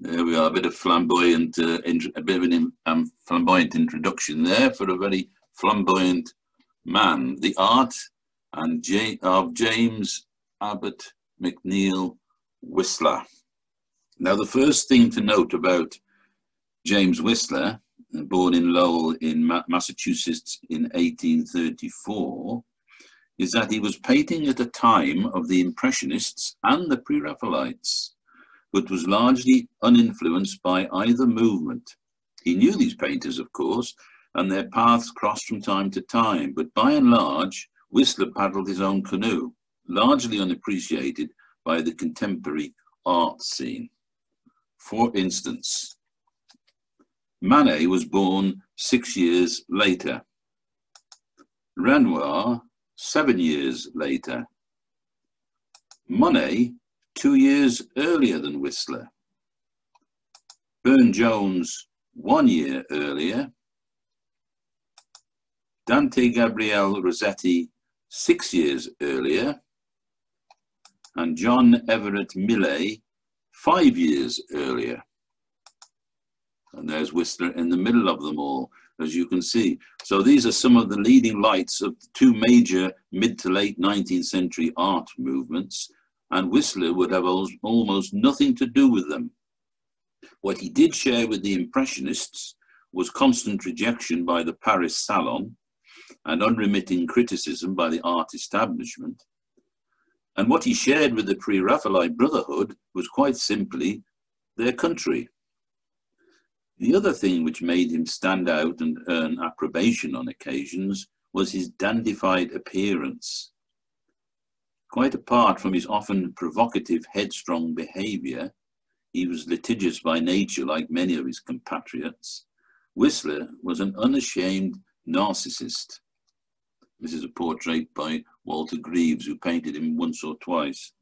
There we are, a bit of flamboyant, a bit of an flamboyant introduction there for a very flamboyant man. The art of James Abbott McNeill Whistler. Now, the first thing to note about James Whistler, born in Lowell in Massachusetts in 1834, is that he was painting at a time of the Impressionists and the Pre-Raphaelites, but was largely uninfluenced by either movement. He knew these painters, of course, and their paths crossed from time to time, but by and large, Whistler paddled his own canoe, largely unappreciated by the contemporary art scene. For instance, Manet was born 6 years later, Renoir 7 years later, Monet 2 years earlier than Whistler, Burne-Jones 1 year earlier, Dante Gabriel Rossetti 6 years earlier, and John Everett Millais 5 years earlier. And there's Whistler in the middle of them all, as you can see. So these are some of the leading lights of the two major mid to late 19th century art movements, and Whistler would have almost nothing to do with them. What he did share with the Impressionists was constant rejection by the Paris Salon and unremitting criticism by the art establishment. And what he shared with the Pre-Raphaelite Brotherhood was quite simply their country. The other thing which made him stand out and earn approbation on occasions was his dandified appearance. Quite apart from his often provocative, headstrong behaviour, he was litigious by nature like many of his compatriots. Whistler was an unashamed narcissist. This is a portrait by Walter Greaves, who painted him once or twice.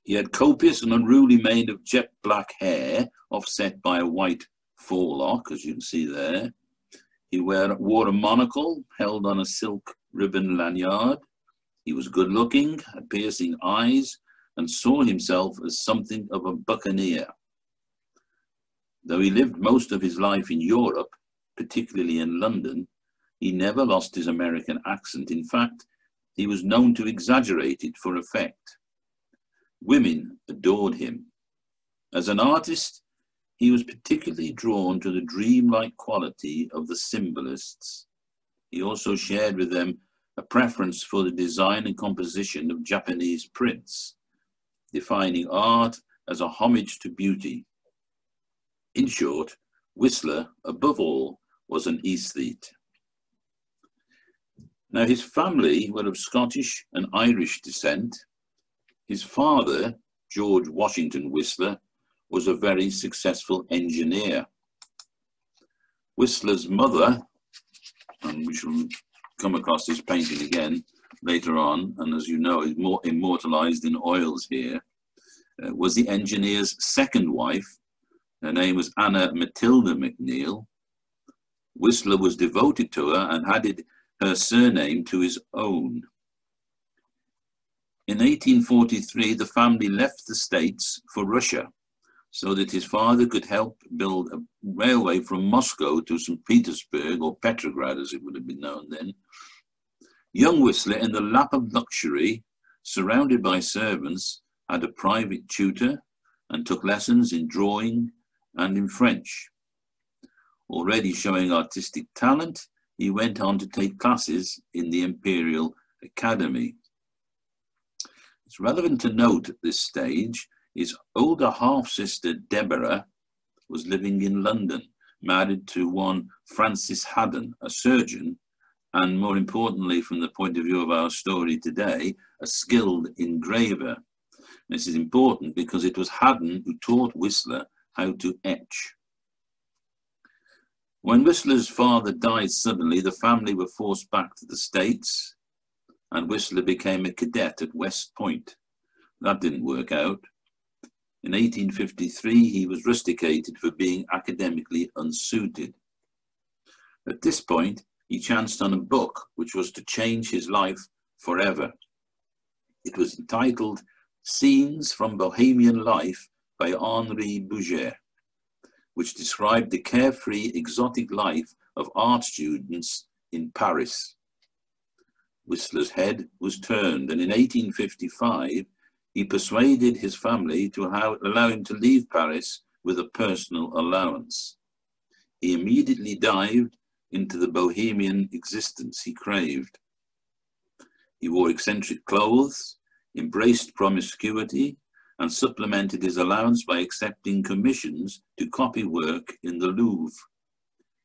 He had copious and unruly mane of jet black hair, offset by a white forelock, as you can see there. He wore a monocle held on a silk ribbon lanyard. He was good looking, had piercing eyes, and saw himself as something of a buccaneer. Though he lived most of his life in Europe, particularly in London, he never lost his American accent. In fact, he was known to exaggerate it for effect. Women adored him. As an artist, he was particularly drawn to the dreamlike quality of the symbolists. He also shared with them a preference for the design and composition of Japanese prints, defining art as a homage to beauty. In short, Whistler, above all, was an aesthete. Now, his family were of Scottish and Irish descent. His father, George Washington Whistler, was a very successful engineer. Whistler's mother, and we shall come across this painting again later on, and as you know, is more immortalized in oils here, was the engineer's second wife. Her name was Anna Matilda McNeill. Whistler was devoted to her and added her surname to his own. In 1843, the family left the States for Russia so that his father could help build a railway from Moscow to St. Petersburg, or Petrograd as it would have been known then. Young Whistler, in the lap of luxury, surrounded by servants, had a private tutor and took lessons in drawing and in French. Already showing artistic talent, he went on to take classes in the Imperial Academy. It's relevant to note at this stage his older half-sister Deborah was living in London, married to one Francis Haddon, a surgeon, and more importantly, from the point of view of our story today, a skilled engraver. This is important because it was Haddon who taught Whistler how to etch. When Whistler's father died suddenly, the family were forced back to the States, and Whistler became a cadet at West Point. That didn't work out. In 1853, he was rusticated for being academically unsuited. At this point, he chanced on a book which was to change his life forever. It was entitled Scenes from Bohemian Life by Henri Bouget, which described the carefree, exotic life of art students in Paris. Whistler's head was turned, and in 1855, he persuaded his family to allow him to leave Paris with a personal allowance. He immediately dived into the bohemian existence he craved. He wore eccentric clothes, embraced promiscuity, and supplemented his allowance by accepting commissions to copy work in the Louvre.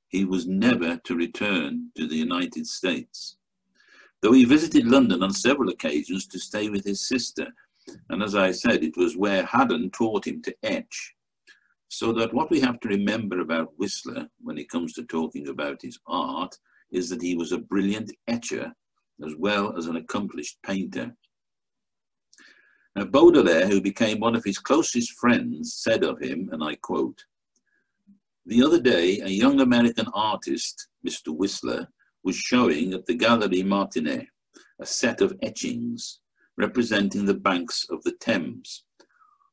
He was never to return to the United States, though he visited London on several occasions to stay with his sister. And as I said, it was where Haddon taught him to etch. So that what we have to remember about Whistler when it comes to talking about his art is that he was a brilliant etcher as well as an accomplished painter. Now, Baudelaire, who became one of his closest friends, said of him, and I quote, "The other day, a young American artist, Mr. Whistler, was showing at the Galerie Martinet a set of etchings representing the banks of the Thames.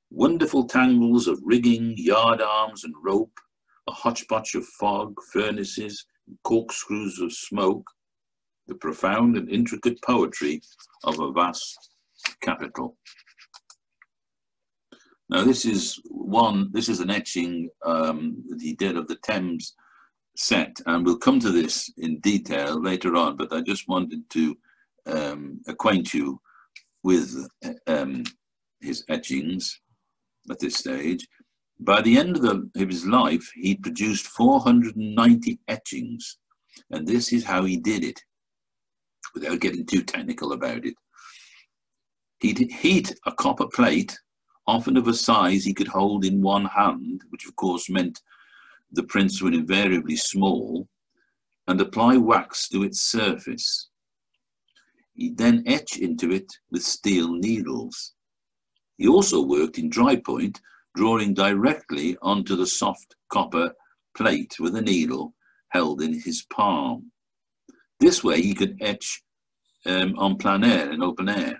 Wonderful tangles of rigging, yard arms and rope, a hodgepodge of fog, furnaces, and corkscrews of smoke, the profound and intricate poetry of a vast capital." Now this is an etching that he did of the Thames set, and we'll come to this in detail later on, but I just wanted to acquaint you with his etchings at this stage. By the end of his life, he produced 490 etchings, and this is how he did it, without getting too technical about it. He'd heat a copper plate, often of a size he could hold in one hand, which of course meant the prints were invariably small, and apply wax to its surface. He'd then etch into it with steel needles. He also worked in dry point, drawing directly onto the soft copper plate with a needle held in his palm. This way he could etch en plein air, in open air.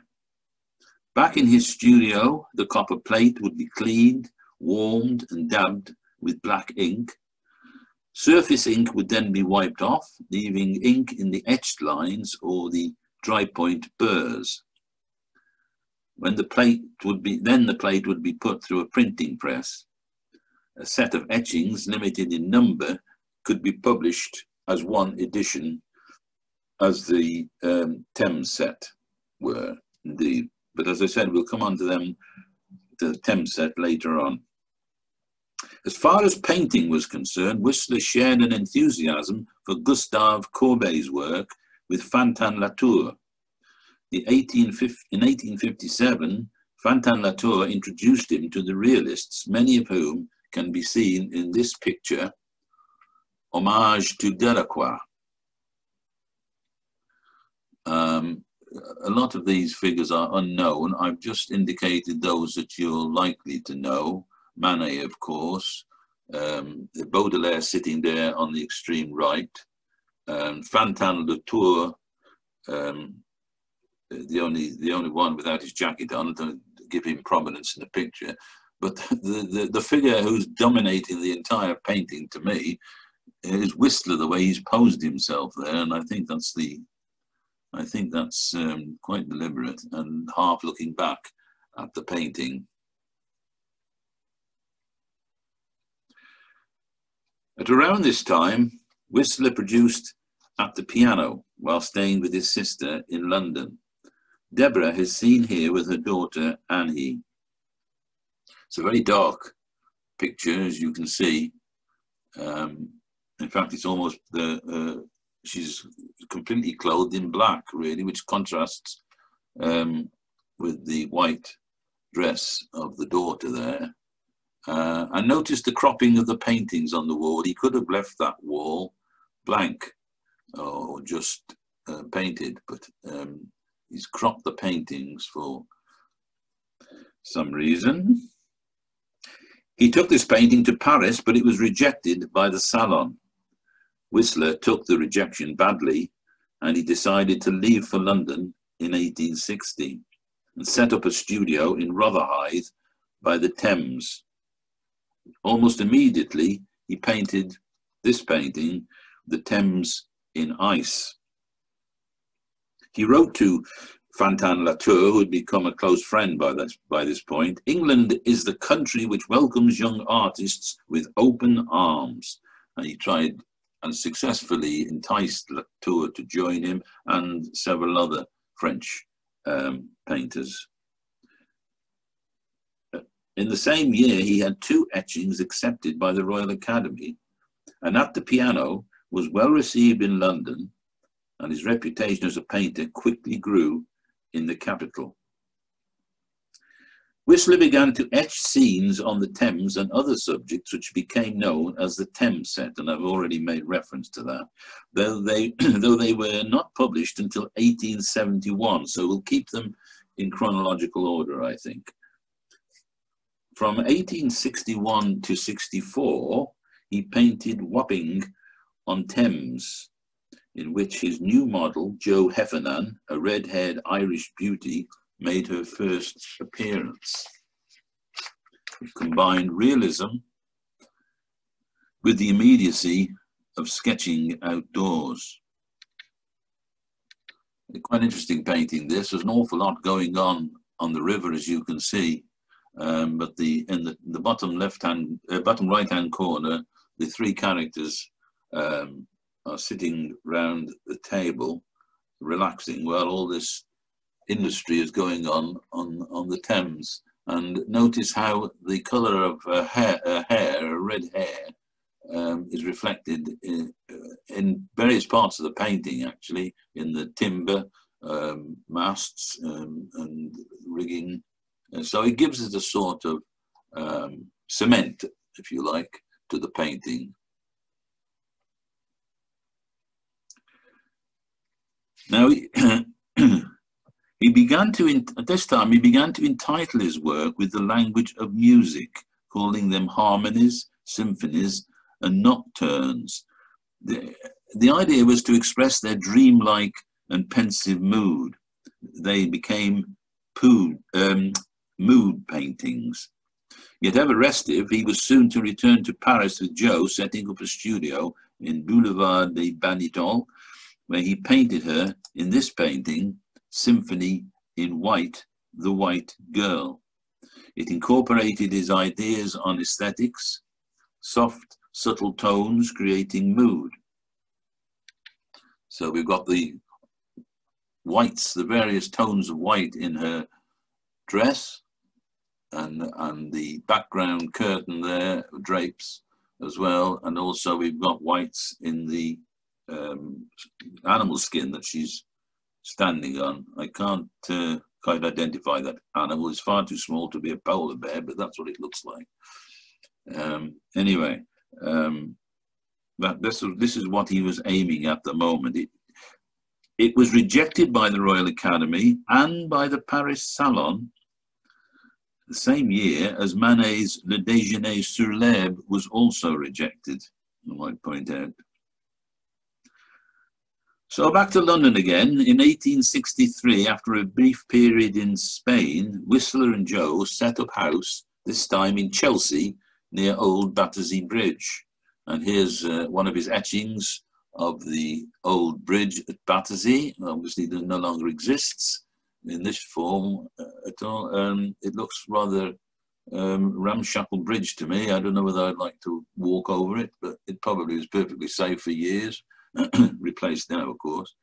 Back in his studio, the copper plate would be cleaned, warmed and dabbed with black ink. Surface ink would then be wiped off, leaving ink in the etched lines or the dry point burrs. When the plate would be put through a printing press. A set of etchings, limited in number, could be published as one edition, as the Thames set were indeed. But as I said, we'll come on to them, the Thames set, later on. As far as painting was concerned, Whistler shared an enthusiasm for Gustave Courbet's work with Fantin-Latour. In 1857, Fantin-Latour introduced him to the realists, many of whom can be seen in this picture, Hommage to Delacroix. A lot of these figures are unknown. I've just indicated those that you're likely to know. Manet, of course, Baudelaire sitting there on the extreme right, Fantin-Latour, the only one without his jacket on, to give him prominence in the picture. But the figure who's dominating the entire painting to me is Whistler, the way he's posed himself there, and I think that's quite deliberate, and half looking back at the painting. At around this time, Whistler produced at the piano while staying with his sister in London. Deborah is seen here with her daughter Annie. It's a very dark picture, as you can see. In fact, it's almost she's completely clothed in black, really, which contrasts with the white dress of the daughter there. I noticed the cropping of the paintings on the wall. He could have left that wall blank or just painted, but he's cropped the paintings for some reason. He took this painting to Paris, but it was rejected by the Salon. Whistler took the rejection badly, and he decided to leave for London in 1860 and set up a studio in Rotherhithe by the Thames, Almost immediately, he painted this painting, The Thames in Ice. He wrote to Fantin Latour, who had become a close friend by this point, "England is the country which welcomes young artists with open arms." And he tried and successfully enticed Latour to join him and several other French painters. In the same year, he had 2 etchings accepted by the Royal Academy, and at the piano was well received in London, and his reputation as a painter quickly grew in the capital. Whistler began to etch scenes on the Thames and other subjects which became known as the Thames Set, and I've already made reference to that, though they were not published until 1871, so we'll keep them in chronological order, I think. From 1861 to 64, he painted Wapping on Thames, in which his new model, Jo Heffernan, a red-haired Irish beauty, made her first appearance. It combined realism with the immediacy of sketching outdoors. Quite interesting painting this. There's an awful lot going on the river, as you can see, but in the bottom right-hand corner, the 3 characters are sitting round the table, relaxing, while all this industry is going on the Thames. And notice how the colour of her red hair, is reflected in various parts of the painting, actually, in the timber, masts, and rigging. So it gives it a sort of cement, if you like, to the painting. Now, at this time, he began to entitle his work with the language of music, calling them harmonies, symphonies, and nocturnes. The idea was to express their dreamlike and pensive mood. They became mood paintings. Yet ever restive, he was soon to return to Paris with Jo, setting up a studio in Boulevard des Bannitons, where he painted her in this painting, Symphony in White, the White Girl. It incorporated his ideas on aesthetics, soft, subtle tones creating mood. So we've got the whites, the various tones of white in her dress, and the background curtain there, drapes as well, and also we've got whites in the animal skin that she's standing on. I can't quite identify that animal. It's far too small to be a polar bear, but that's what it looks like. Anyway, this is what he was aiming at the moment. It was rejected by the Royal Academy and by the Paris Salon the same year as Manet's Le Déjeuner sur l'herbe was also rejected, I might point out. So back to London again. In 1863, after a brief period in Spain, Whistler and Jo set up house, this time in Chelsea, near old Battersea Bridge. And here's one of his etchings of the old bridge at Battersea. Obviously, it no longer exists in this form at all. It looks rather ramshackle bridge to me. I don't know whether I'd like to walk over it, but it probably was perfectly safe for years. Replaced now, of course.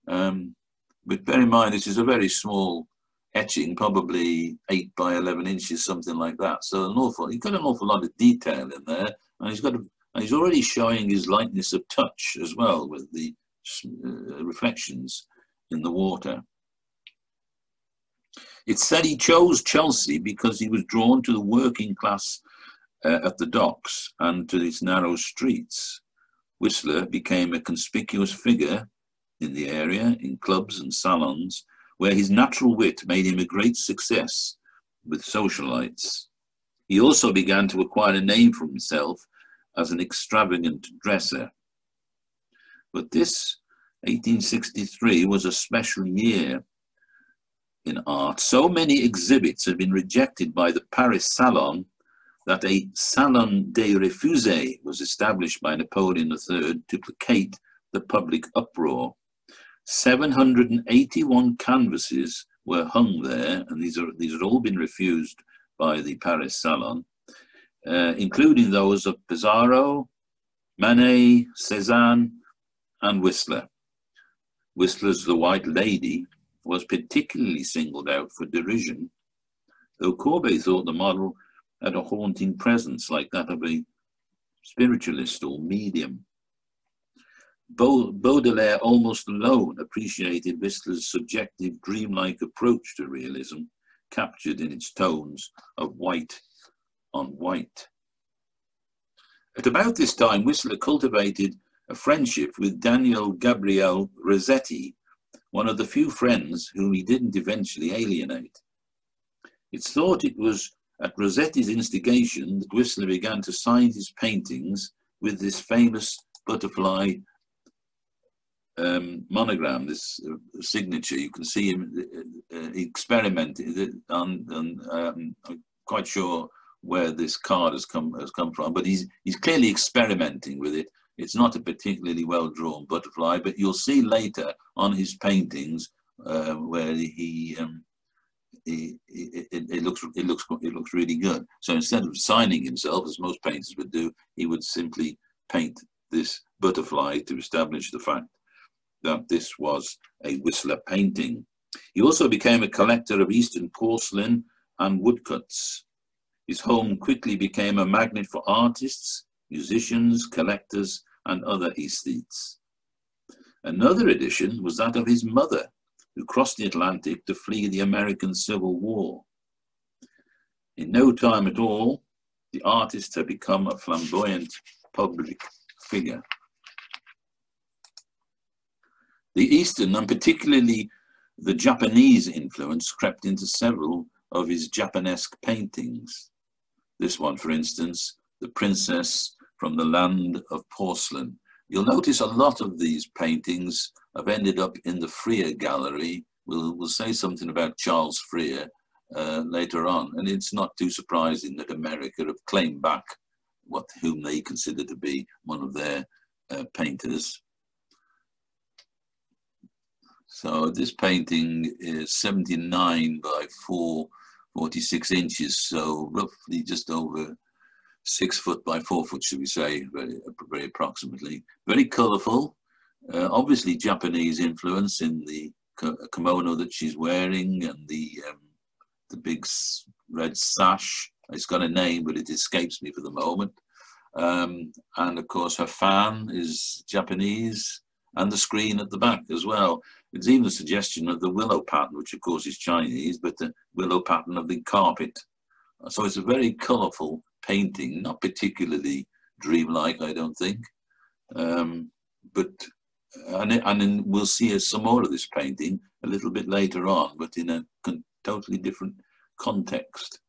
But bear in mind, this is a very small etching, probably 8 by 11 inches, something like that. So he's got an awful lot of detail in there, and he's already showing his lightness of touch as well, with the reflections in the water. It's said he chose Chelsea because he was drawn to the working class at the docks and to its narrow streets. Whistler became a conspicuous figure in the area, in clubs and salons, where his natural wit made him a great success with socialites. He also began to acquire a name for himself as an extravagant dresser. But this 1863 was a special year in art. So many exhibits had been rejected by the Paris Salon that a Salon des Refusés was established by Napoleon III to placate the public uproar. 781 canvases were hung there, and these had all been refused by the Paris Salon, including those of Pizarro, Manet, Cézanne, and Whistler. Whistler's The White Lady was particularly singled out for derision, though Courbet thought the model had a haunting presence like that of a spiritualist or medium. Baudelaire almost alone appreciated Whistler's subjective, dreamlike approach to realism, captured in its tones of white on white. At about this time, Whistler cultivated a friendship with Daniel Gabriel Rossetti, one of the few friends whom he didn't eventually alienate. It's thought it was at Rossetti's instigation that Whistler began to sign his paintings with this famous butterfly monogram, this signature. You can see him experimenting, and I'm quite sure where this card has come from, but he's clearly experimenting with it. It's not a particularly well drawn butterfly, but you'll see later on his paintings where it looks really good. So instead of signing himself, as most painters would do, he would simply paint this butterfly to establish the fact that this was a Whistler painting. He also became a collector of Eastern porcelain and woodcuts. His home quickly became a magnet for artists, musicians, collectors, and other aesthetes. Another addition was that of his mother, who crossed the Atlantic to flee the American Civil War. In no time at all, the artist had become a flamboyant public figure. The Eastern, and particularly the Japanese influence, crept into several of his Japanesque paintings. This one, for instance, The Princess from the Land of Porcelain. You'll notice a lot of these paintings have ended up in the Freer Gallery. We'll say something about Charles Freer later on, and it's not too surprising that America have claimed back whom they consider to be one of their painters. So this painting is 79 by 46 inches, so roughly just over 6 foot by 4 foot, should we say, very approximately. Very colourful, obviously Japanese influence in the kimono that she's wearing, and the big red sash. It's got a name, but it escapes me for the moment. And of course her fan is Japanese, and the screen at the back as well. There's even a suggestion of the willow pattern, which of course is Chinese, but the willow pattern of the carpet. So it's a very colourful painting, not particularly dreamlike, I don't think. And we'll see some more of this painting a little bit later on, but in a totally different context.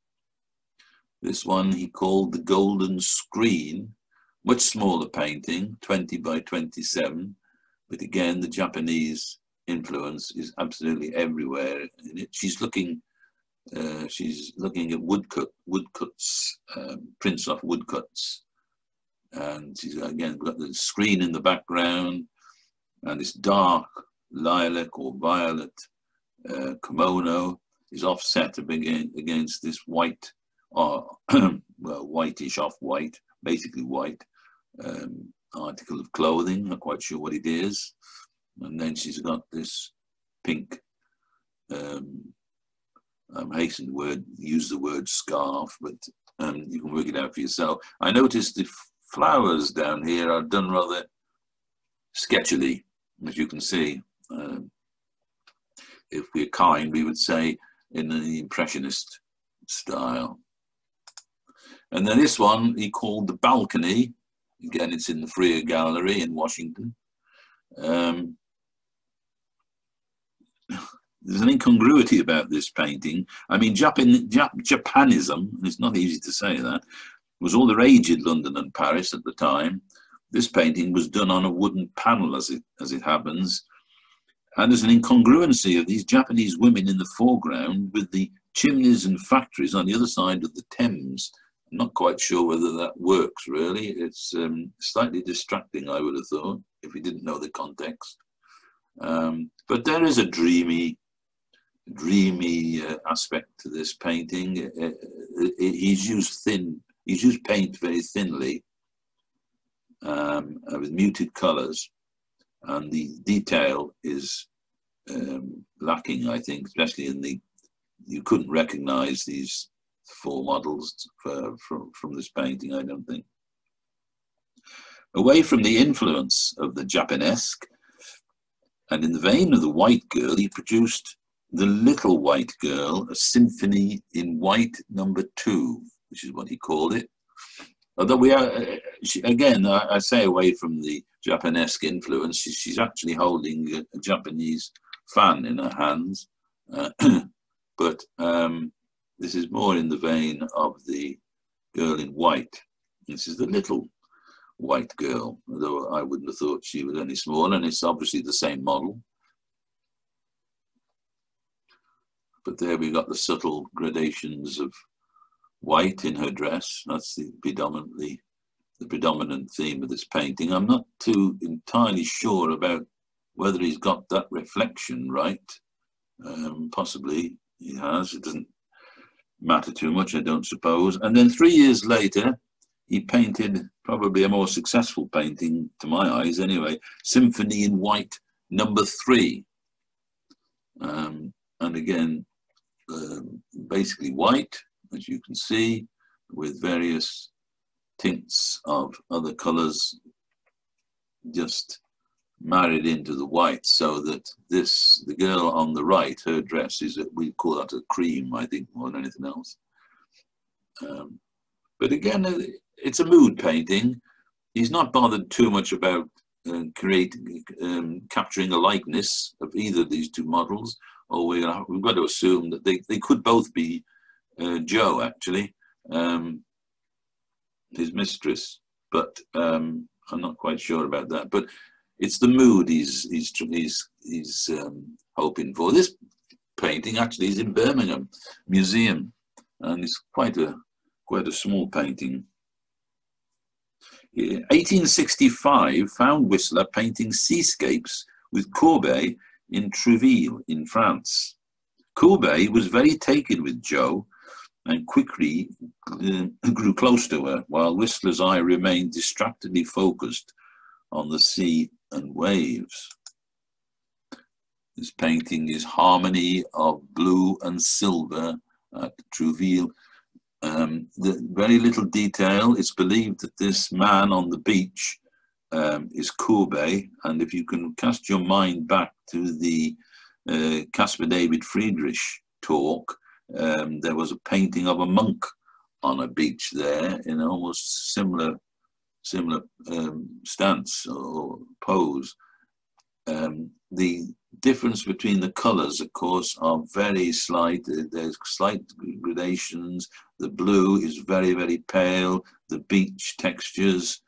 This one he called The Golden Screen, much smaller painting, 20 by 27, but again the Japanese influence is absolutely everywhere in it. She's looking at woodcuts, prints off woodcuts, and she's again got the screen in the background, and this dark lilac or violet kimono is offset against this white, well, whitish off-white, basically white article of clothing. Not quite sure what it is. And then she's got this pink, I hasten to use the word scarf, but you can work it out for yourself. I noticed the flowers down here are done rather sketchily, as you can see. If we're kind, we would say in the Impressionist style. And then this one he called The Balcony. Again, it's in the Freer Gallery in Washington. There's an incongruity about this painting. I mean, Japanism, it's not easy to say that, was all the rage in London and Paris at the time. This painting was done on a wooden panel, as it happens. And there's an incongruency of these Japanese women in the foreground with the chimneys and factories on the other side of the Thames I'm not quite sure whether that works really. It's slightly distracting, I would have thought, if we didn't know the context. But there is a dreamy aspect to this painting. He's used paint very thinly with muted colours, and the detail is lacking, I think, especially in you couldn't recognise these 4 models from this painting, I don't think. Away from the influence of the Japanesque, and in the vein of the White Girl, he produced The Little White Girl, a Symphony in White #2, which is what he called it. Although we are, again, I say away from the Japanesque influence, she's actually holding a Japanese fan in her hands. But this is more in the vein of the Girl in White. This is the Little White Girl, although I wouldn't have thought she was any smaller, and it's obviously the same model. But there we got the subtle gradations of white in her dress. That's the predominant theme of this painting. I'm not too entirely sure about whether he's got that reflection right. Possibly he has. It doesn't matter too much, I don't suppose. And then 3 years later, he painted probably a more successful painting, to my eyes anyway, Symphony in White #3. And again, basically white, as you can see, with various tints of other colours just married into the white, so that the girl on the right, her dress is, we call that a cream, I think, more than anything else. But again, it's a mood painting. He's not bothered too much about capturing a likeness of either of these 2 models, or we've got to assume that they could both be Jo, actually, his mistress, but I'm not quite sure about that. But it's the mood he's hoping for. This painting actually is in Birmingham Museum, and it's quite a small painting. 1865 found Whistler painting seascapes with Courbet in Truville in France. Courbet was very taken with Jo and quickly grew close to her, while Whistler's eye remained distractedly focused on the sea and waves. This painting is Harmony of Blue and Silver at Truville. Very little detail. It's believed that this man on the beach is Courbet, and if you can cast your mind back to the Caspar David Friedrich talk, there was a painting of a monk on a beach there in almost similar stance or pose. The difference between the colours, of course, are very slight. There's slight gradations. The blue is very, very pale. The beach textures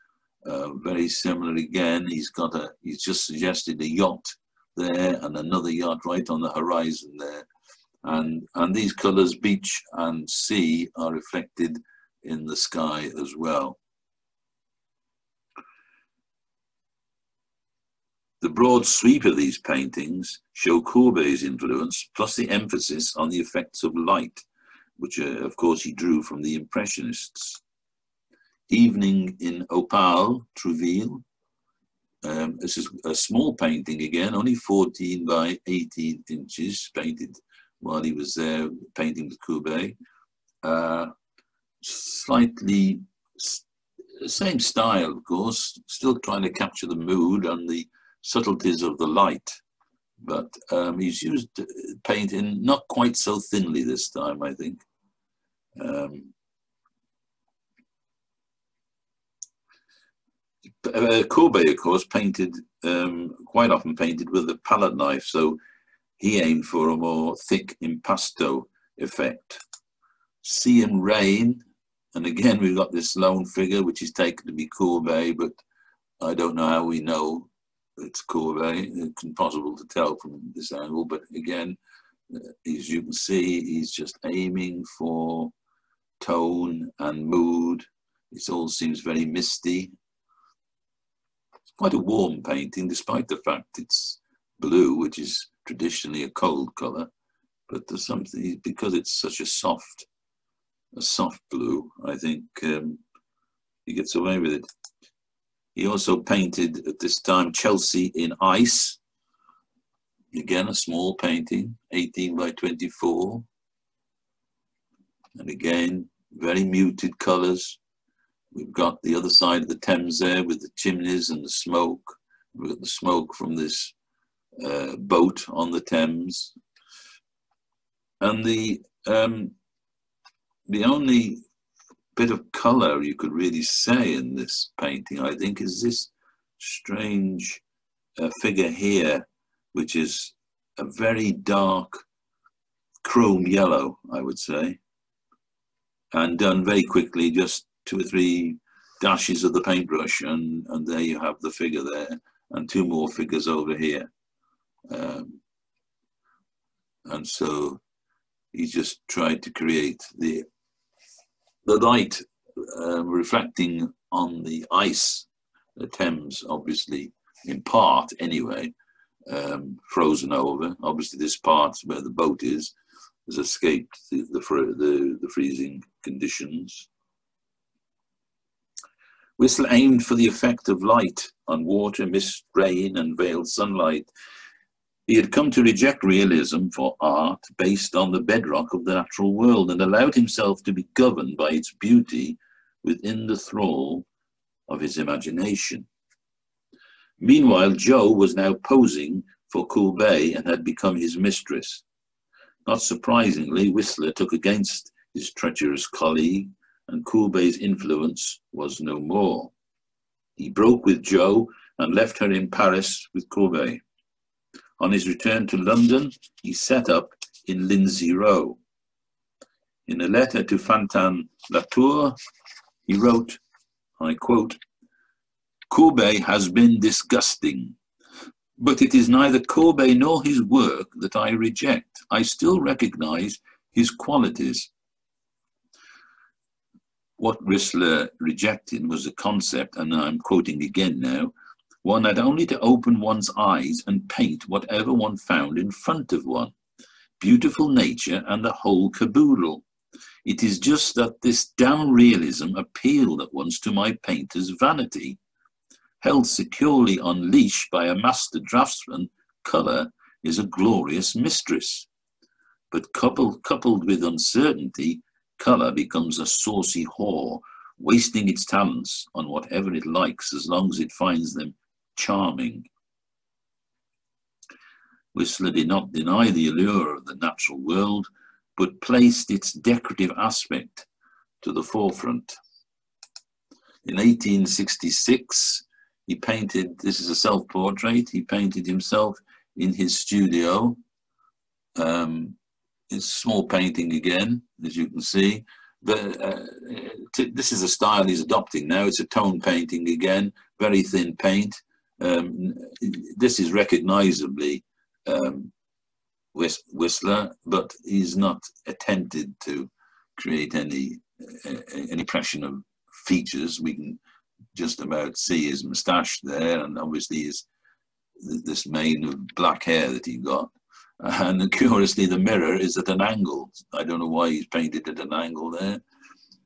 very similar again. He's just suggested a yacht there and another yacht right on the horizon there. And these colours, beach and sea, are reflected in the sky as well. The broad sweep of these paintings show Courbet's influence, plus the emphasis on the effects of light, which of course he drew from the Impressionists. Evening in Opal, Truville. This is a small painting again, only 14 by 18 inches, painted while he was there painting with Courbet. Slightly same style, of course, still trying to capture the mood and the subtleties of the light, but he's used painting not quite so thinly this time, I think. Courbet, of course, painted quite often painted with a palette knife, so he aimed for a more thick impasto effect. Sea and Rain, and again we've got this lone figure which is taken to be Courbet, but I don't know how we know it's Courbet. It's impossible to tell from this angle, but again, as you can see, he's just aiming for tone and mood. It all seems very misty. It's quite a warm painting, despite the fact it's blue, which is traditionally a cold colour. But there's something, because it's such a soft blue, I think he gets away with it. He also painted at this time Chelsea in ice. Again, a small painting, 18 by 24. And again, very muted colours. We've got the other side of the Thames there with the chimneys and the smoke. We've got the smoke from this boat on the Thames. And the only bit of colour you could really say in this painting, I think, is this strange figure here, which is a very dark chrome yellow, I would say, and done very quickly, just 2 or 3 dashes of the paintbrush, and there you have the figure there, and 2 more figures over here. And so he just tried to create the light reflecting on the ice, the Thames, obviously, in part anyway, frozen over. Obviously, this part where the boat is has escaped the freezing conditions. Whistler aimed for the effect of light on water, mist, rain, and veiled sunlight. He had come to reject realism for art based on the bedrock of the natural world, and allowed himself to be governed by its beauty within the thrall of his imagination. Meanwhile, Jo was now posing for Courbet and had become his mistress. Not surprisingly, Whistler took against his treacherous colleague, and Courbet's influence was no more. He broke with Jo and left her in Paris with Courbet. On his return to London, he set up in Lindsay Row. In a letter to Fantin Latour, he wrote, I quote, "Courbet has been disgusting, but it is neither Courbet nor his work that I reject. I still recognize his qualities." What Whistler rejected was a concept, and I'm quoting again now, one had only to open one's eyes and paint whatever one found in front of one. Beautiful nature and the whole caboodle. It is just that this damn realism appealed at once to my painter's vanity. Held securely on leash by a master draftsman, colour is a glorious mistress. But coupled with uncertainty, colour becomes a saucy whore, wasting its talents on whatever it likes as long as it finds them charming. Whistler did not deny the allure of the natural world, but placed its decorative aspect to the forefront. In 1866, he painted, this is a self-portrait, he painted himself in his studio. It's a small painting again, as you can see. This is a style he's adopting now. It's a tone painting again, very thin paint. This is recognizably Whistler, but he's not attempted to create any impression of features. We can just about see his moustache there, and obviously this mane of black hair that he got. And curiously, the mirror is at an angle. I don't know why he's painted at an angle there.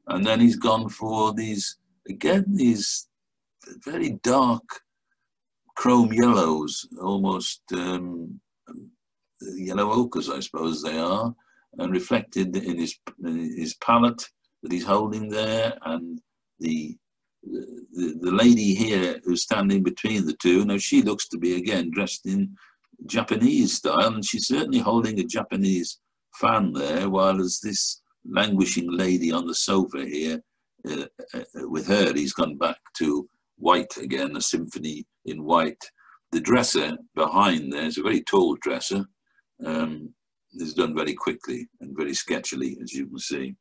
And then he's gone for these, again, these very dark chrome yellows, almost yellow ochres, I suppose they are, and reflected in his palette that he's holding there, and the lady here who's standing between the two. Now she looks to be again dressed in Japanese style, and she's certainly holding a Japanese fan there, while there's this languishing lady on the sofa here. With her, he's gone back to white again, a symphony in white. The dresser behind there is a very tall dresser. It's done very quickly and very sketchily, as you can see.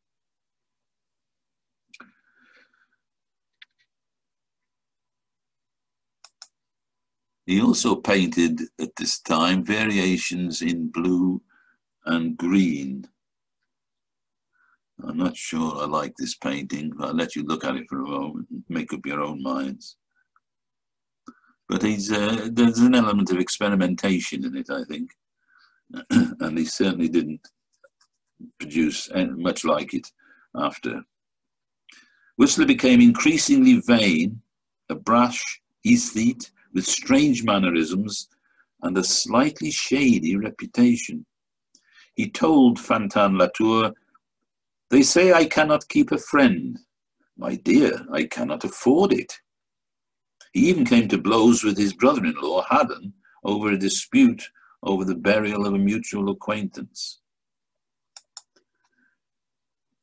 He also painted at this time variations in blue and green. I'm not sure I like this painting, but I'll let you look at it for a moment and make up your own minds. But there's an element of experimentation in it, I think. And he certainly didn't produce much like it after. Whistler became increasingly vain, a brash aesthete with strange mannerisms and a slightly shady reputation. He told Fantin Latour, "They say I cannot keep a friend. My dear, I cannot afford it." He even came to blows with his brother-in-law, Haddon, over a dispute over the burial of a mutual acquaintance.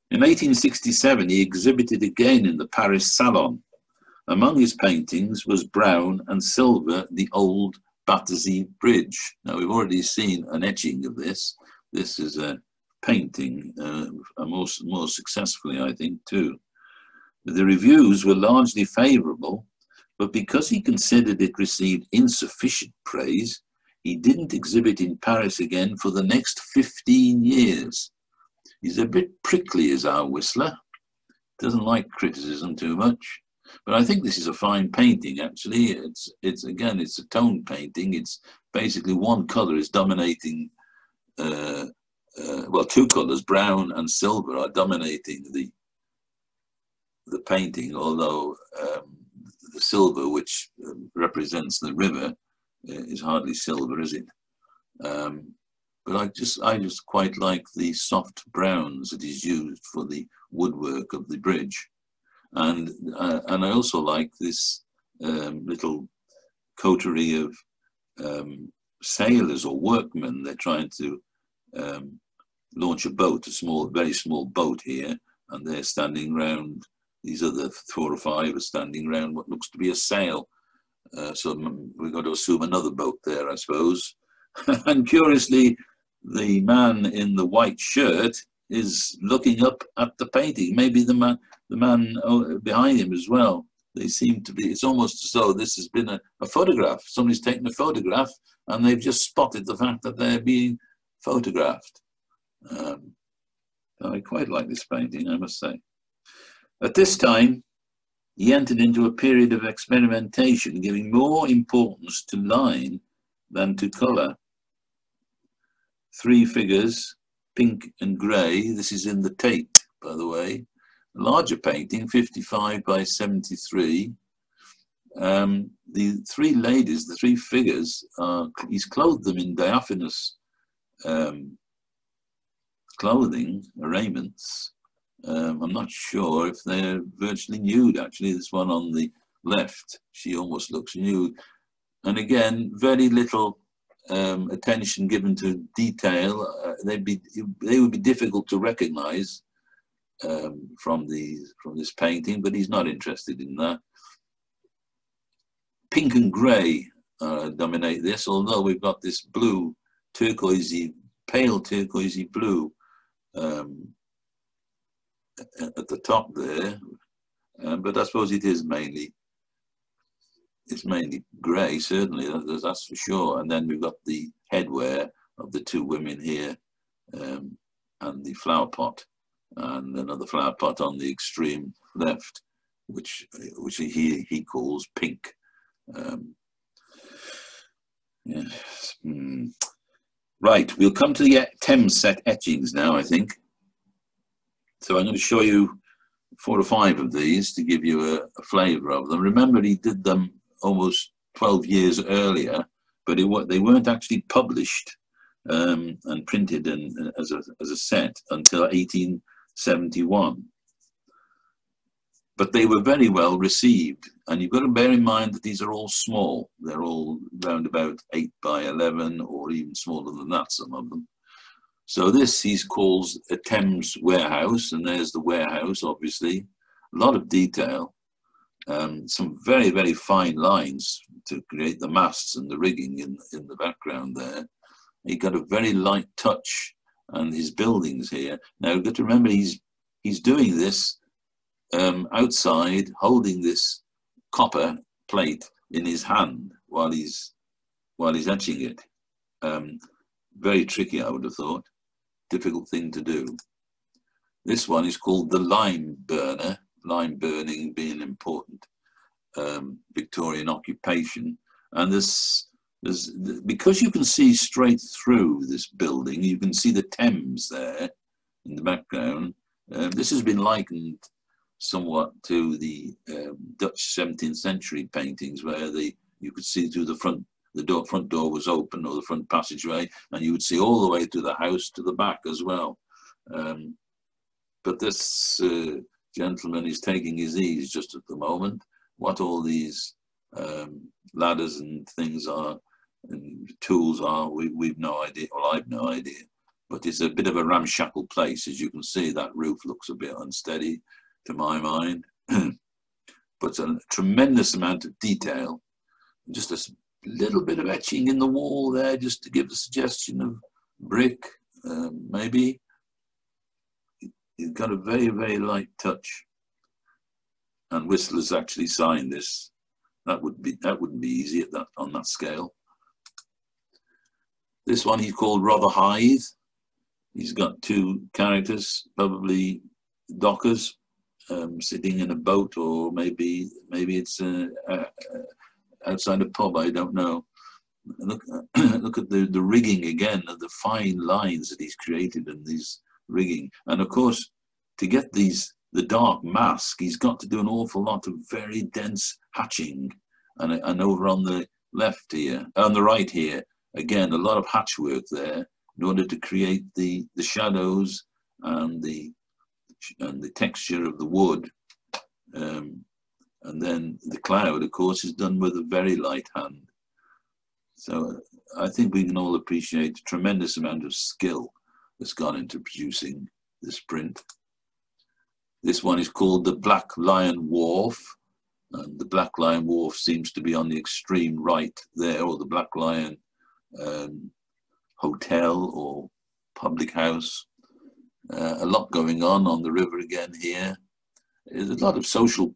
In 1867, he exhibited again in the Paris Salon. Among his paintings was brown and silver, the old Battersea Bridge. Now, we've already seen an etching of this. This is a painting, more successfully, I think, too. The reviews were largely favourable, but because he considered it received insufficient praise, he didn't exhibit in Paris again for the next 15 years. He's a bit prickly, is our Whistler. Doesn't like criticism too much. But I think this is a fine painting, actually. It's again, it's a tone painting. It's basically one colour is dominating, well, two colours, brown and silver, are dominating the painting, although the silver, which represents the river, is hardly silver, is it? But I just quite like the soft browns that is used for the woodwork of the bridge, and I also like this little coterie of sailors or workmen. They're trying to launch a boat, very small boat here, and they're standing round. These other 4 or 5 are standing around what looks to be a sail. So we've got to assume another boat there, I suppose. And curiously, the man in the white shirt is looking up at the painting. Maybe the man behind him as well. They seem to be, it's almost as though this has been a photograph. Somebody's taken a photograph and they've just spotted the fact that they're being photographed. I quite like this painting, I must say. At this time, he entered into a period of experimentation, giving more importance to line than to colour. 3 figures, pink and grey. This is in the Tate, by the way. A larger painting, 55 by 73. The 3 ladies, the 3 figures, he's clothed them in diaphanous clothing, raiments. I'm not sure if they're virtually nude, actually. This one on the left, she almost looks nude. And again, very little attention given to detail. They would be difficult to recognize from this painting, but he's not interested in that. Pink and grey dominate this, although we've got this blue, turquoisey, pale turquoisey blue at the top there, but I suppose it is mainly grey, certainly, that's for sure. And then we've got the headwear of the 2 women here, and the flower pot, and another flower pot on the extreme left, which he calls pink. Yes. Right, we'll come to the Thames Set Etchings now, I think. So I'm going to show you 4 or 5 of these to give you a flavour of them. Remember, he did them almost 12 years earlier, but they weren't actually published and printed as a set until 1871. But they were very well received, and you've got to bear in mind that these are all small. They're all round about 8 by 11, or even smaller than that, some of them. So this he calls a Thames Warehouse, and there's the warehouse, obviously. A lot of detail, some very, very fine lines to create the masts and the rigging in the background there. He got a very light touch, and his buildings here. Now, you've got to remember, he's doing this outside, holding this copper plate in his hand while he's etching it. Very tricky, I would have thought. Difficult thing to do. This one is called the lime burner, lime burning being an important Victorian occupation. And because you can see straight through this building, you can see the Thames there in the background. This has been likened somewhat to the Dutch 17th century paintings, where you could see through the front door was open, or the front passageway, and you would see all the way to the house to the back as well. But this gentleman is taking his ease just at the moment. What all these ladders and things are and tools are, we've no idea. Well, I've no idea. But it's a bit of a ramshackle place. As you can see, that roof looks a bit unsteady to my mind. But a tremendous amount of detail. Just a little bit of etching in the wall there, just to give a suggestion of brick, maybe. You've got a very, very light touch. And Whistler's actually signed this. That wouldn't be easy on that scale. This one he called Rotherhithe. He's got two characters, probably dockers, sitting in a boat, or maybe it's outside a pub. I don't know. Look at the rigging again, the fine lines that he's created in these rigging, and of course, to get the dark mask, he's got to do an awful lot of very dense hatching, and over on the left here, on the right here, again, a lot of hatch work there in order to create the shadows and the texture of the wood. And then the cloud, of course, is done with a very light hand. So I think we can all appreciate a tremendous amount of skill that's gone into producing this print. This one is called the Black Lion Wharf. And the Black Lion Wharf seems to be on the extreme right there, or the Black Lion Hotel or public house. A lot going on the river again here. There's a lot of social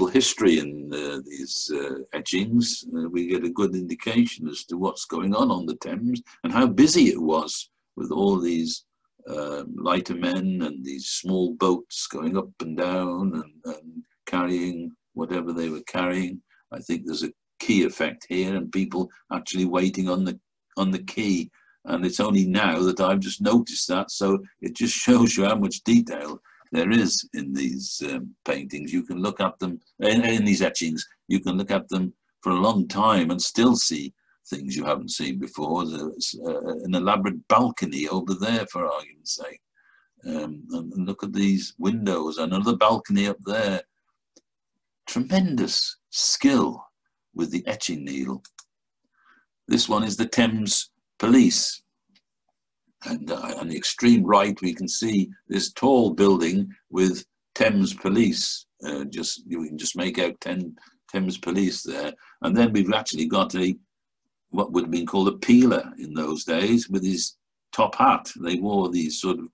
history in these etchings. We get a good indication as to what's going on the Thames and how busy it was with all these lightermen and these small boats going up and down and carrying whatever they were carrying. I think there's a quay effect here, and people actually waiting on the quay. And it's only now that I've just noticed that. So it just shows you how much detail there is in these paintings. You can look at them, in these etchings, you can look at them for a long time and still see things you haven't seen before. There's an elaborate balcony over there, for argument's sake. And look at these windows, another balcony up there. Tremendous skill with the etching needle. This one is the Thames Police. And on the extreme right, we can see this tall building with Thames Police. You can just make out Thames Police there. And then we've actually got what would have been called a peeler in those days, with his top hat. They wore these sort of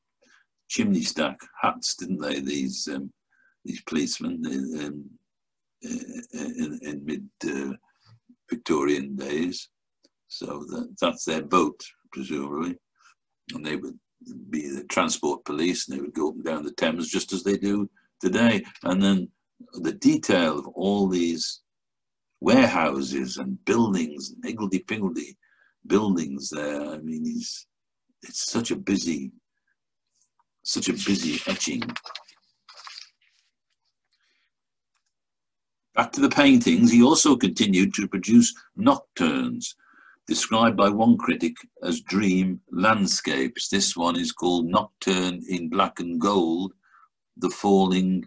chimney stack hats, didn't they? These policemen in mid Victorian days. So that's their boat, presumably. And they would be the transport police, and they would go up and down the Thames just as they do today. And then the detail of all these warehouses and buildings, and higgledy-piggledy buildings there. I mean, it's such a busy etching. Back to the paintings, he also continued to produce nocturnes, described by one critic as dream landscapes. This one is called Nocturne in Black and Gold, The Falling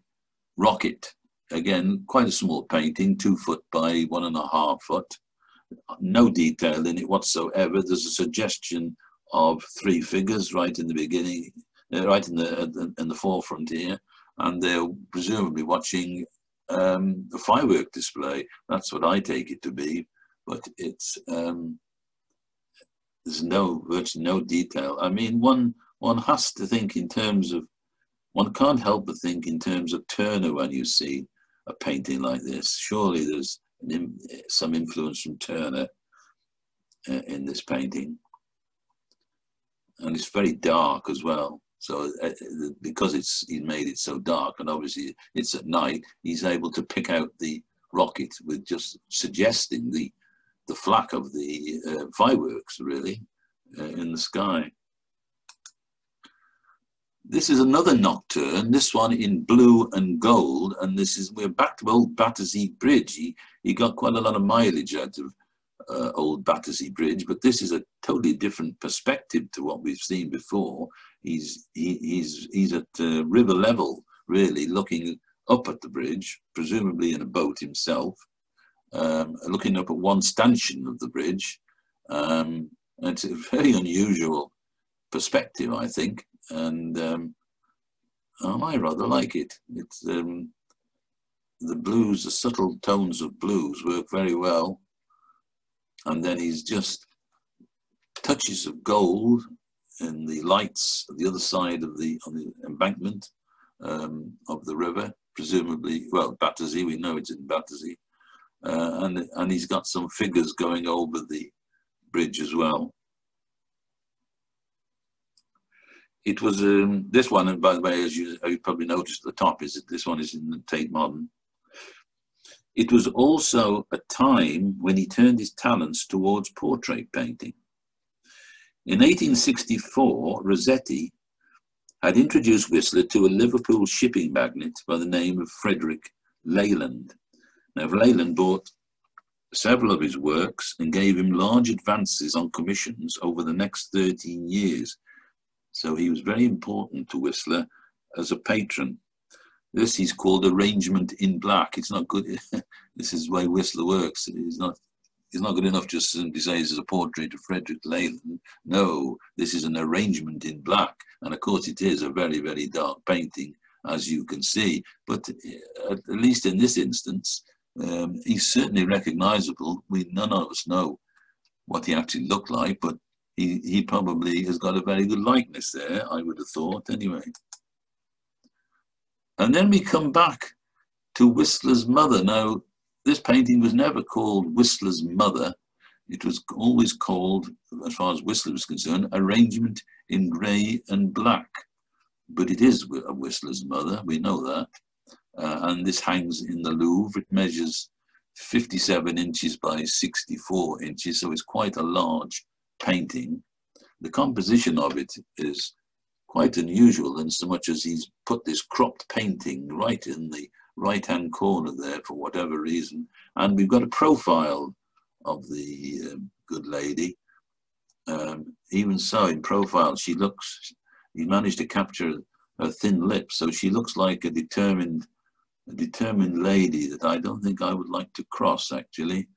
Rocket. Again, quite a small painting, 2 foot by 1.5 foot. No detail in it whatsoever. There's a suggestion of 3 figures right in the beginning, right in the forefront here, and they're presumably watching the firework display. That's what I take it to be, but it's there's virtually no detail. I mean, one has to think in terms of, one can't help but think in terms of Turner when you see a painting like this. Surely there's some influence from Turner in this painting. And it's very dark as well. So because he made it so dark, and obviously it's at night, he's able to pick out the rocket with just suggesting the flak of the fireworks, really, in the sky. This is another Nocturne, this one in blue and gold, and we're back to old Battersea Bridge. He got quite a lot of mileage out of old Battersea Bridge, but this is a totally different perspective to what we've seen before. He's at river level, really, looking up at the bridge, presumably in a boat himself, looking up at one stanchion of the bridge. It's a very unusual perspective, I think, and I rather like it. It's the blues, the subtle tones of blues work very well, and then he's just touches of gold in the lights at the other side of on the embankment of the river, presumably, well, Battersea, we know it's in Battersea, and he's got some figures going over the bridge as well. It was this one, and by the way, as you probably noticed at the top, this one is in the Tate Modern. It was also a time when he turned his talents towards portrait painting. In 1864, Rossetti had introduced Whistler to a Liverpool shipping magnate by the name of Frederick Leyland. Now, Leyland bought several of his works and gave him large advances on commissions over the next 13 years. So he was very important to Whistler as a patron. This he's called arrangement in black. It's not good. This is the way Whistler works. He's not good enough just to simply say this is a portrait of Frederick Leyland. No, this is an arrangement in black. And of course it is a very, very dark painting, as you can see. But at least in this instance, he's certainly recognizable. None of us know what he actually looked like, but he probably has got a very good likeness there, I would have thought, anyway. And then we come back to Whistler's mother. Now, this painting was never called Whistler's mother. It was always called, as far as Whistler was concerned, arrangement in grey and black. But it is a Whistler's mother, we know that. And this hangs in the Louvre. It measures 57 inches by 64 inches, so it's quite a large painting. The composition of it is quite unusual in so much as he's put this cropped painting right in the right-hand corner there for whatever reason. And we've got a profile of the good lady. Even so, in profile, he managed to capture her thin lips, so she looks like a determined lady that I don't think I would like to cross, actually.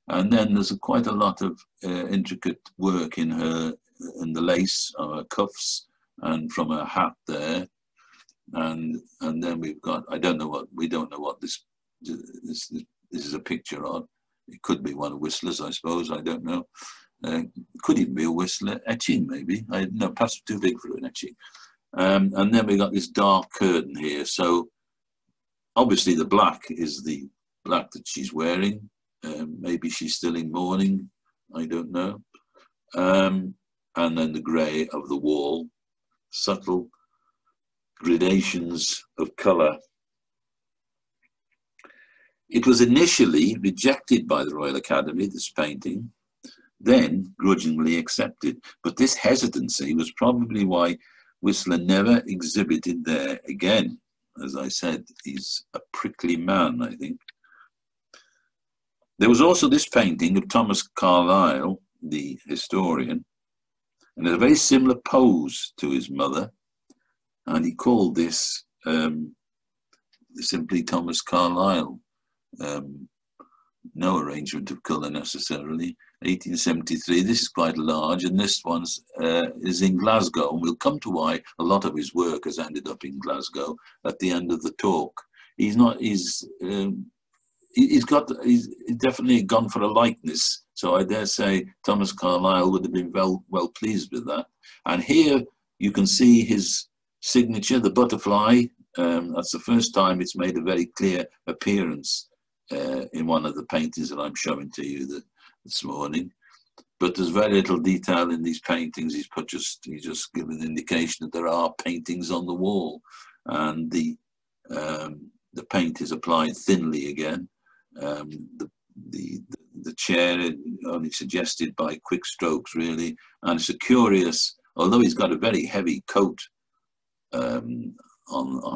And then there's quite a lot of intricate work in the lace of her cuffs and from her hat there. And then we've got, we don't know what this is a picture of. It could be one of Whistler's, I suppose, I don't know. Could even be a Whistler etching, maybe. No, perhaps too big for an etching. And then we got this dark curtain here. So obviously the black is the black that she's wearing. Maybe she's still in mourning, I don't know. And then the grey of the wall, subtle gradations of colour. It was initially rejected by the Royal Academy, this painting, then grudgingly accepted. But this hesitancy was probably why Whistler never exhibited there again. As I said, he's a prickly man, I think. There was also this painting of Thomas Carlisle, the historian, and a very similar pose to his mother. And he called this simply Thomas Carlisle. No arrangement of colour necessarily. 1873, this is quite large, and this one is in Glasgow, and we'll come to why a lot of his work has ended up in Glasgow at the end of the talk. He's definitely gone for a likeness, so I dare say Thomas Carlisle would have been well pleased with that. And here you can see his signature, the butterfly. That's the first time it's made a very clear appearance in one of the paintings that I'm showing to you this morning. but there's very little detail in these paintings. He just gives an indication that there are paintings on the wall, and the paint is applied thinly again. The chair only suggested by quick strokes, really, and it's a curious. Although he's got a very heavy coat on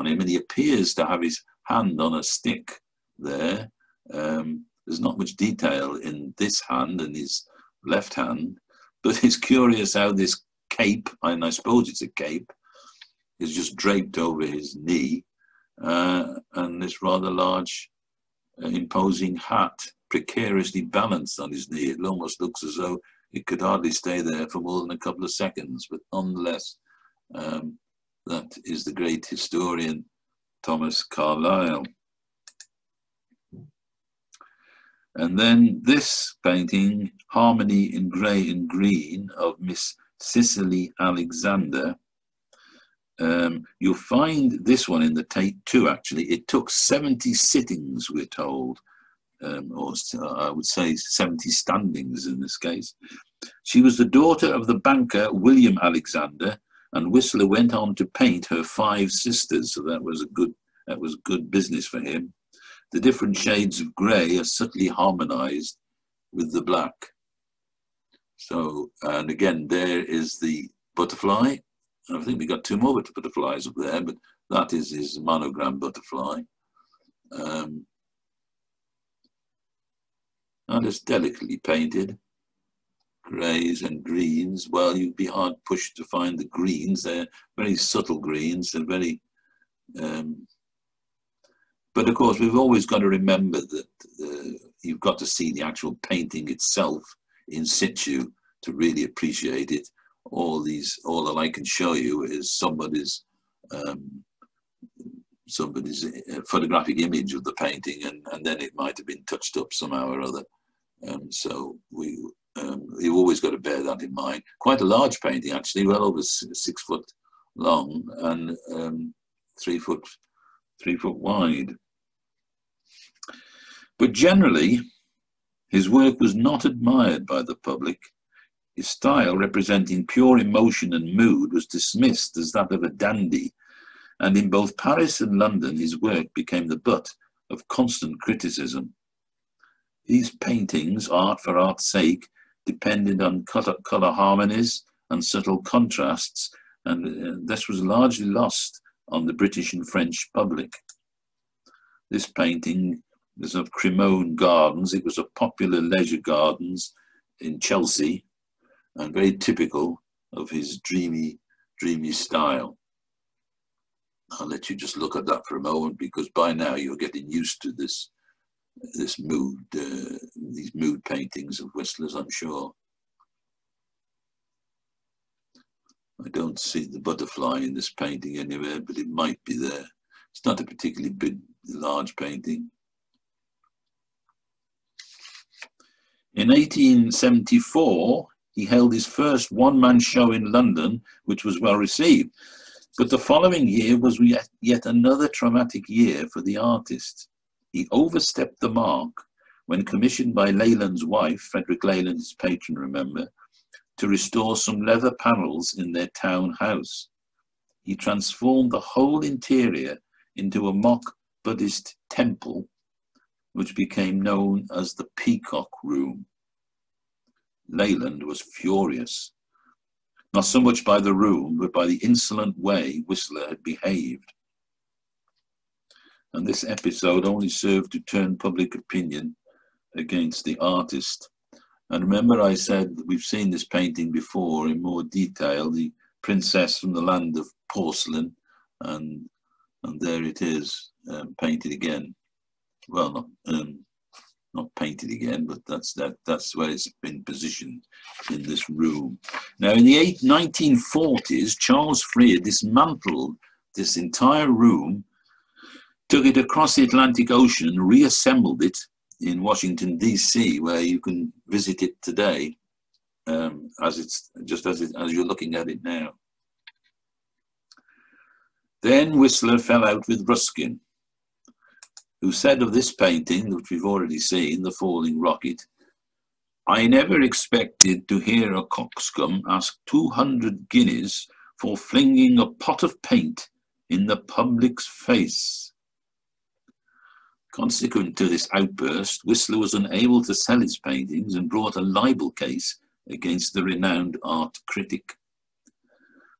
him, and he appears to have his hand on a stick there. There's not much detail in this hand and his left hand, but it's curious how this cape, and I suppose it's a cape, is just draped over his knee, and this rather large, imposing hat precariously balanced on his knee. It almost looks as though it could hardly stay there for more than a couple of seconds, but nonetheless, that is the great historian Thomas Carlisle. And then this painting, Harmony in Grey and Green, of Miss Sicily Alexander. You'll find this one in the Tate too, actually. It took 70 sittings, we're told, or I would say 70 standings in this case. She was the daughter of the banker William Alexander, and Whistler went on to paint her 5 sisters, so that was good business for him. The different shades of grey are subtly harmonized with the black. So, and again, there is the butterfly. I think we got 2 more butterflies up there, but that is his monogram butterfly. And it's delicately painted, greys and greens. Well, you'd be hard pushed to find the greens. They're very subtle greens. They're very, but of course, we've always got to remember that you've got to see the actual painting itself in situ to really appreciate it. All that I can show you is somebody's photographic image of the painting, and then it might have been touched up somehow or other. So you've always got to bear that in mind. Quite a large painting, actually, well over 6 foot long and 3 foot wide. But generally, his work was not admired by the public. His style, representing pure emotion and mood, was dismissed as that of a dandy, and in both Paris and London his work became the butt of constant criticism. These paintings, art for art's sake, depended on colour harmonies and subtle contrasts, and this was largely lost on the British and French public. This painting was of Cremone Gardens. It was a popular leisure gardens in Chelsea, and very typical of his dreamy style. I'll let you just look at that for a moment, because by now you're getting used to this mood, these mood paintings of Whistler's, I'm sure. I don't see the butterfly in this painting anywhere, but it might be there. It's not a particularly big, large painting. In 1874, he held his first one-man show in London, which was well received. But the following year was yet another traumatic year for the artist. He overstepped the mark when commissioned by Leyland's wife, Frederick Leyland, his patron, remember, to restore some leather panels in their town house. He transformed the whole interior into a mock Buddhist temple, which became known as the Peacock Room. Leyland was furious, not so much by the room, but by the insolent way Whistler had behaved. And this episode only served to turn public opinion against the artist. And remember, I said we've seen this painting before in more detail, the Princess from the Land of Porcelain, and there it is, painted again. Well, not painted again, but that's where it's been positioned in this room. Now, in the 1940s, Charles Freer dismantled this entire room, took it across the Atlantic Ocean, and reassembled it in Washington, D.C., where you can visit it today, as you're looking at it now. Then Whistler fell out with Ruskin, who said of this painting, which we've already seen, The Falling Rocket, I never expected to hear a coxcomb ask 200 guineas for flinging a pot of paint in the public's face. Consequent to this outburst, Whistler was unable to sell his paintings and brought a libel case against the renowned art critic.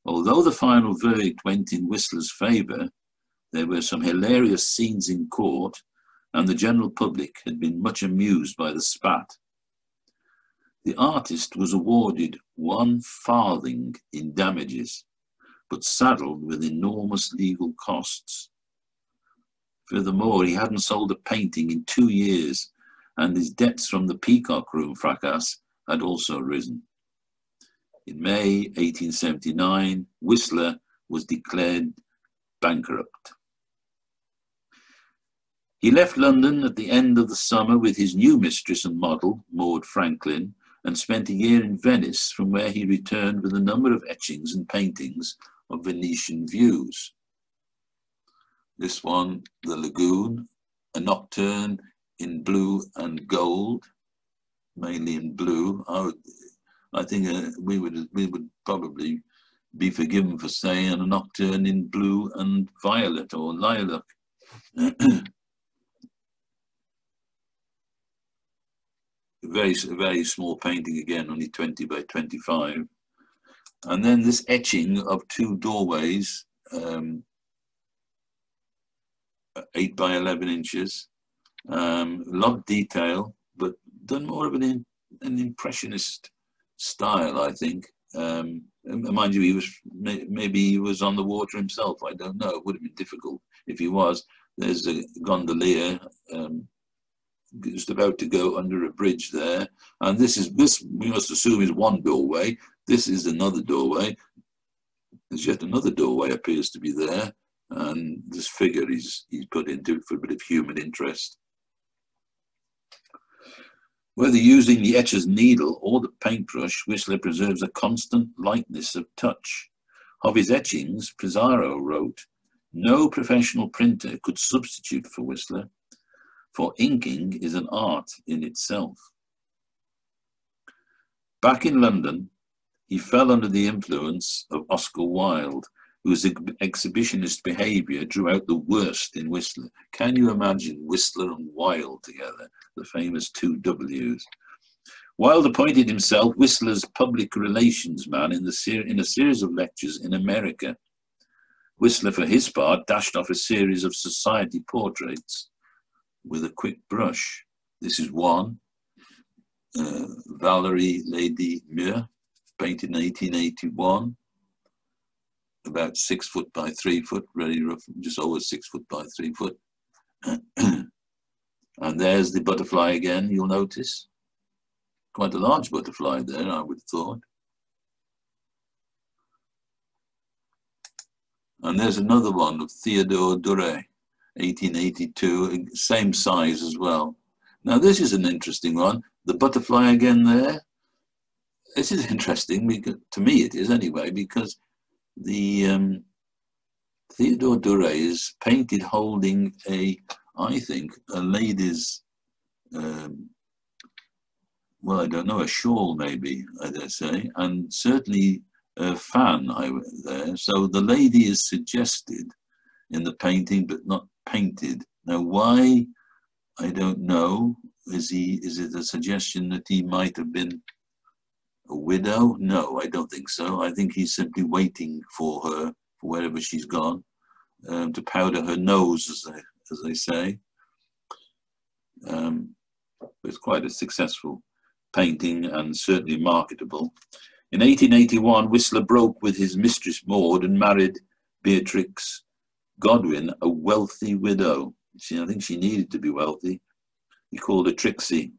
Although the final verdict went in Whistler's favour, there were some hilarious scenes in court, and the general public had been much amused by the spat. The artist was awarded 1 farthing in damages, but saddled with enormous legal costs. Furthermore, he hadn't sold a painting in 2 years, and his debts from the Peacock Room fracas had also risen. In May 1879, Whistler was declared bankrupt. He left London at the end of the summer with his new mistress and model, Maud Franklin, and spent a year in Venice, from where he returned with a number of etchings and paintings of Venetian views. This one, the Lagoon, a Nocturne in blue and gold, mainly in blue. I think we would probably be forgiven for saying a Nocturne in blue and violet or lilac. Very small painting again, only 20 by 25. And then this etching of 2 doorways, 8 by 11 inches, a lot of detail, but done more of an impressionist style, I think. Mind you, maybe he was on the water himself. I don't know. It would have been difficult if he was. There's a gondolier just about to go under a bridge there, and this we must assume is 1 doorway. This is another doorway. There's yet another doorway appears to be there, and this figure he's put into it for a bit of human interest. Whether using the etcher's needle or the paintbrush, Whistler preserves a constant lightness of touch. Of his etchings, Pizarro wrote, "No professional printer could substitute for Whistler, for inking is an art in itself." Back in London, he fell under the influence of Oscar Wilde, whose exhibitionist behaviour drew out the worst in Whistler. Can you imagine Whistler and Wilde together, the famous 2 W's? Wilde appointed himself Whistler's public relations man in a series of lectures in America. Whistler, for his part, dashed off a series of society portraits with a quick brush. This is one, Valerie Lady Muir, painted in 1881, about 6 foot by 3 foot, very rough, just over 6 foot by 3 foot. And there's the butterfly again, you'll notice. Quite a large butterfly there, I would have thought. And there's another one of Theodore Duret, 1882, same size as well. Now this is an interesting one. The butterfly again there. This is interesting, because, to me it is anyway, because the Theodore Duret is painted holding I think, a lady's, well, I don't know, a shawl maybe, I dare say, and certainly a fan there. So the lady is suggested in the painting, but not painted. Now, why? I don't know. Is it a suggestion that he might have been a widow? No, I don't think so. I think he's simply waiting for her, for wherever she's gone, to powder her nose, as they say. It's quite a successful painting and certainly marketable. In 1881, Whistler broke with his mistress Maud and married Beatrix Godwin, a wealthy widow. I think she needed to be wealthy. He called her Trixie.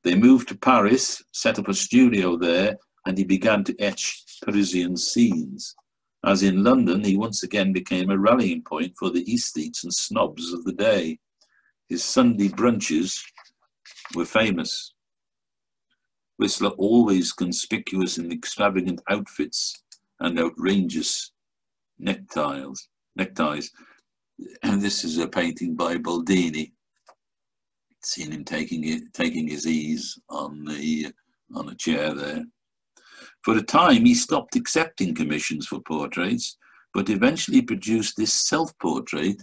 They moved to Paris, set up a studio there, and he began to etch Parisian scenes. As in London, he once again became a rallying point for the aesthetes and snobs of the day. His Sunday brunches were famous. Whistler always conspicuous in extravagant outfits and outrageous neckties. And this is a painting by Baldini. Seen him taking his ease on the on a chair there. For a time, he stopped accepting commissions for portraits, but eventually produced this self-portrait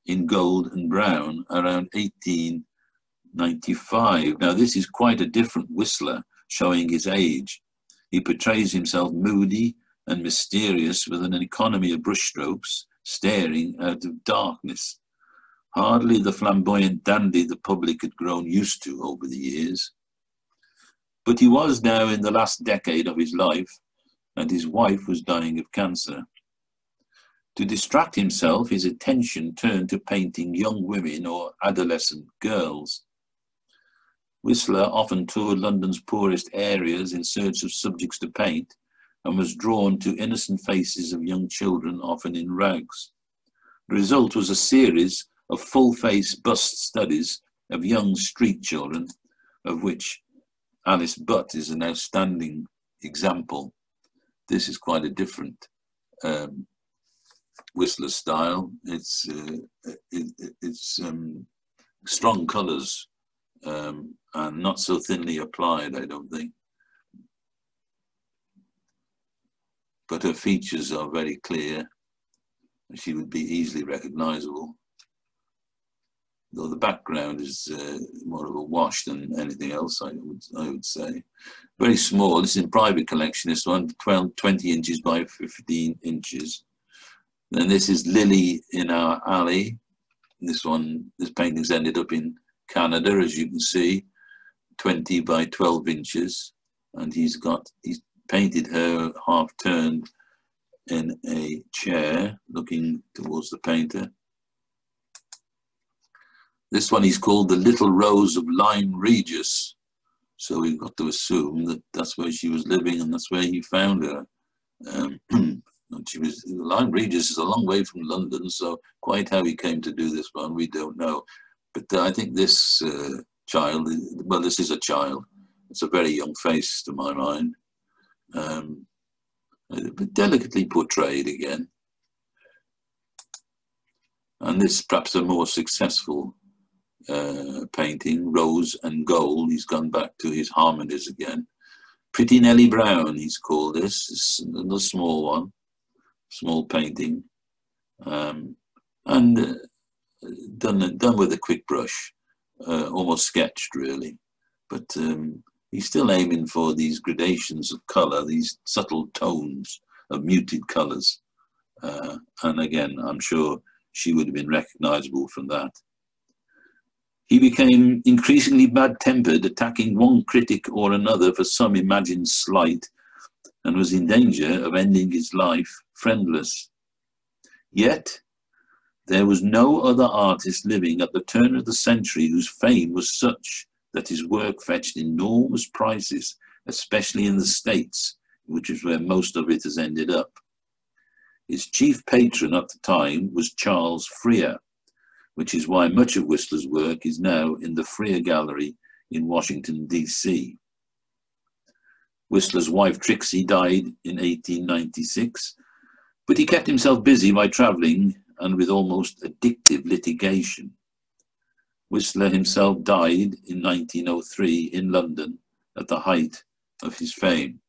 in gold and brown around 1895. Now, this is quite a different Whistler, showing his age. He portrays himself moody and mysterious with an economy of brushstrokes, staring out of darkness. Hardly the flamboyant dandy the public had grown used to over the years. But he was now in the last decade of his life, and his wife was dying of cancer. To distract himself, his attention turned to painting young women or adolescent girls. Whistler often toured London's poorest areas in search of subjects to paint, and was drawn to innocent faces of young children, often in rags. The result was a series of full-face bust studies of young street children, of which Alice Butt is an outstanding example. This is quite a different Whistler style. It's strong colours and not so thinly applied, I don't think. But her features are very clear. She would be easily recognisable, though the background is more of a wash than anything else, I would say. Very small. This is in private collection, this one, 20 inches by 15 inches. Then this is Lily in Our Alley. This painting's ended up in Canada, as you can see, 20 by 12 inches. And he's painted her half turned in a chair, looking towards the painter. This one is called The Little Rose of Lyme Regis. So we've got to assume that that's where she was living and that's where he found her. Lyme Regis is a long way from London, so quite how he came to do this one, we don't know. But I think this child, well, this is a child. It's a very young face to my mind. But delicately portrayed again. And this perhaps a more successful painting, Rose and Gold. He's gone back to his harmonies again. Pretty Nellie Brown, he's called this. It's another small one, small painting, and done with a quick brush, almost sketched really. But he's still aiming for these gradations of colour, these subtle tones of muted colours. And again, I'm sure she would have been recognisable from that. He became increasingly bad-tempered, attacking one critic or another for some imagined slight, and was in danger of ending his life friendless. Yet, there was no other artist living at the turn of the century whose fame was such that his work fetched enormous prices, especially in the States, which is where most of it has ended up. His chief patron at the time was Charles Freer, which is why much of Whistler's work is now in the Freer Gallery in Washington, D.C. Whistler's wife Trixie died in 1896, but he kept himself busy by travelling and with almost addictive litigation. Whistler himself died in 1903 in London at the height of his fame.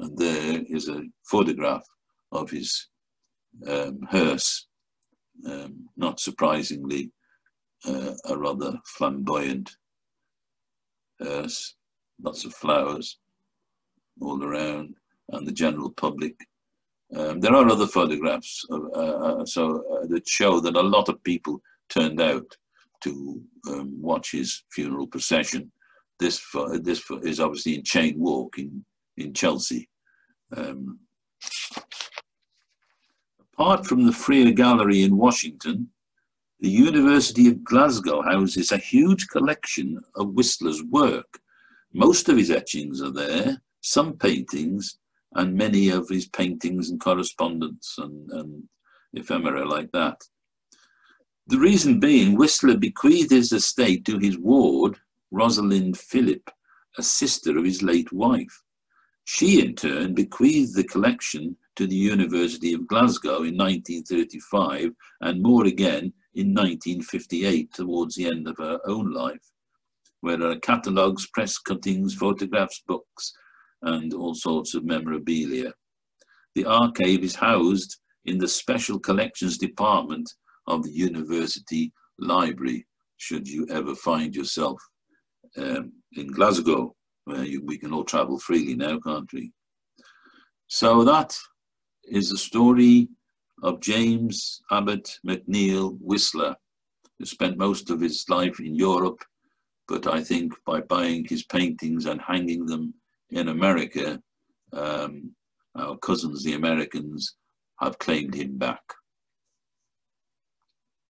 And there is a photograph of his hearse, not surprisingly, a rather flamboyant hearse, lots of flowers all around, and the general public. There are other photographs that show that a lot of people turned out to watch his funeral procession. This is obviously in Chain Walk in Chelsea. Apart from the Freer Gallery in Washington, the University of Glasgow houses a huge collection of Whistler's work. Most of his etchings are there, some paintings, and many of his paintings and correspondence and ephemera like that. The reason being, Whistler bequeathed his estate to his ward, Rosalind Phillip, a sister of his late wife. She, in turn, bequeathed the collection to the University of Glasgow in 1935, and more again in 1958, towards the end of her own life. where there are catalogues, press cuttings, photographs, books, and all sorts of memorabilia. The archive is housed in the Special Collections Department of the University Library, should you ever find yourself in Glasgow, where we can all travel freely now, can't we? So that is the story of James Abbott McNeill Whistler, who spent most of his life in Europe, but I think by buying his paintings and hanging them in America, our cousins, the Americans, have claimed him back.